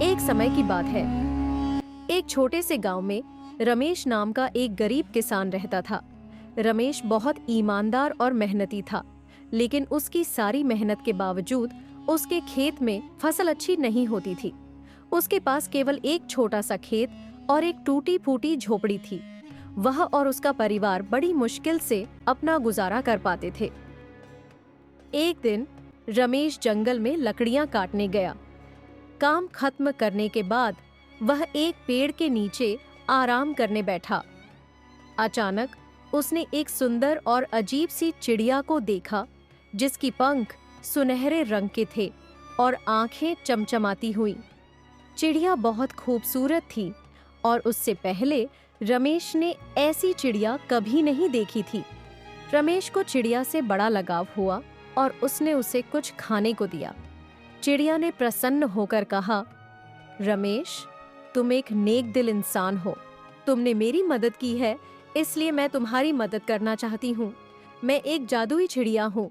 एक समय की बात है। एक छोटे से गांव में रमेश नाम का एक गरीब किसान रहता था। रमेश बहुत ईमानदार और मेहनती था, लेकिन उसकी सारी मेहनत के बावजूद उसके खेत में फसल अच्छी नहीं होती थी। उसके पास केवल एक छोटा सा खेत और एक टूटी फूटी झोपड़ी थी। वह और उसका परिवार बड़ी मुश्किल से अपना गुजारा कर पाते थे। एक दिन रमेश जंगल में लकड़ियां काटने गया। काम खत्म करने के बाद वह एक पेड़ के नीचे आराम करने बैठा। अचानक उसने एक सुंदर और अजीब सी चिड़िया को देखा, जिसकी पंख सुनहरे रंग के थे और आंखें चमचमाती हुईं। चिड़िया बहुत खूबसूरत थी और उससे पहले रमेश ने ऐसी चिड़िया कभी नहीं देखी थी। रमेश को चिड़िया से बड़ा लगाव हुआ और उसने उसे कुछ खाने को दिया। चिड़िया ने प्रसन्न होकर कहा, रमेश, तुम एक नेक दिल इंसान हो। तुमने मेरी मदद की है, इसलिए मैं तुम्हारी मदद करना चाहती हूँ। मैं एक जादुई चिड़िया हूँ।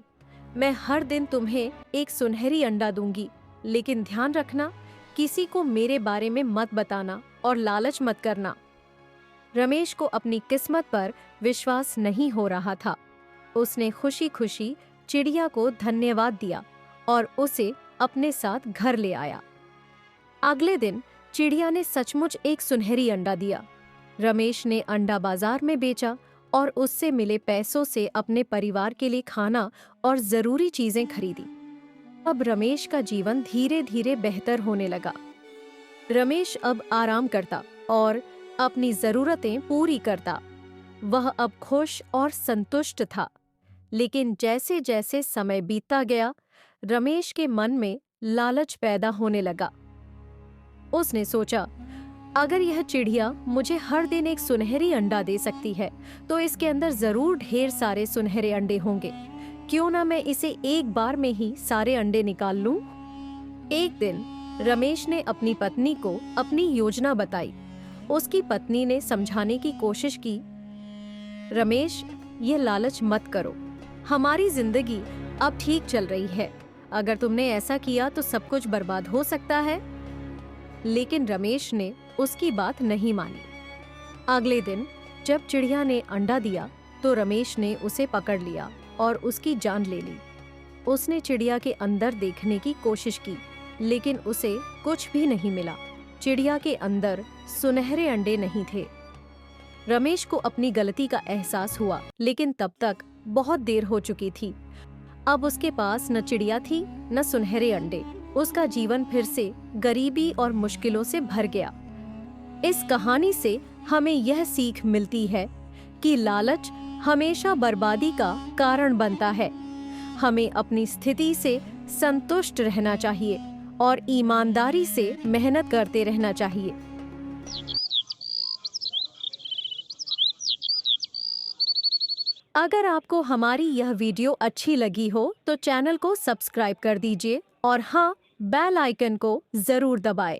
मैं हर दिन तुम्हें एक सुनहरी अंडा दूंगी, लेकिन ध्यान रखना, किसी को मेरे बारे में मत बताना और लालच मत करना। रमेश को अपनी किस्मत पर विश्वास नहीं हो रहा था। उसने खुशी खुशी चिड़िया को धन्यवाद दिया और उसे अपने साथ घर ले आया। अगले दिन चिड़िया ने सचमुच एक सुनहरी अंडा दिया। रमेश ने अंडा बाजार में बेचा और उससे मिले पैसों से अपने परिवार के लिए खाना और जरूरी चीजें खरीदी। अब रमेश का जीवन धीरे धीरे बेहतर होने लगा। रमेश अब आराम करता और अपनी जरूरतें पूरी करता। वह अब खुश और संतुष्ट था। लेकिन जैसे जैसे समय बीतता गया, रमेश के मन में लालच पैदा होने लगा। उसने सोचा, अगर यह चिड़िया मुझे हर दिन एक सुनहरी अंडा दे सकती है, तो इसके अंदर जरूर ढेर सारे सुनहरे अंडे होंगे। क्यों ना मैं इसे एक बार में ही सारे अंडे निकाल लूं? एक दिन रमेश ने अपनी पत्नी को अपनी योजना बताई। उसकी पत्नी ने समझाने की कोशिश की, रमेश, ये लालच मत करो। हमारी जिंदगी अब ठीक चल रही है। अगर तुमने ऐसा किया तो सब कुछ बर्बाद हो सकता है। लेकिन रमेश ने उसकी बात नहीं मानी। अगले दिन जब चिड़िया ने अंडा दिया तो रमेश ने उसे पकड़ लिया और उसकी जान ले ली। उसने चिड़िया के अंदर देखने की कोशिश की, लेकिन उसे कुछ भी नहीं मिला। चिड़िया के अंदर सुनहरे अंडे नहीं थे। रमेश को अपनी गलती का एहसास हुआ, लेकिन तब तक बहुत देर हो चुकी थी। अब उसके पास न चिड़िया थी न सुनहरे अंडे। उसका जीवन फिर से गरीबी और मुश्किलों से भर गया। इस कहानी से हमें यह सीख मिलती है कि लालच हमेशा बर्बादी का कारण बनता है। हमें अपनी स्थिति से संतुष्ट रहना चाहिए और ईमानदारी से मेहनत करते रहना चाहिए। अगर आपको हमारी यह वीडियो अच्छी लगी हो तो चैनल को सब्सक्राइब कर दीजिए और हाँ, बेल आइकन को जरूर दबाएं।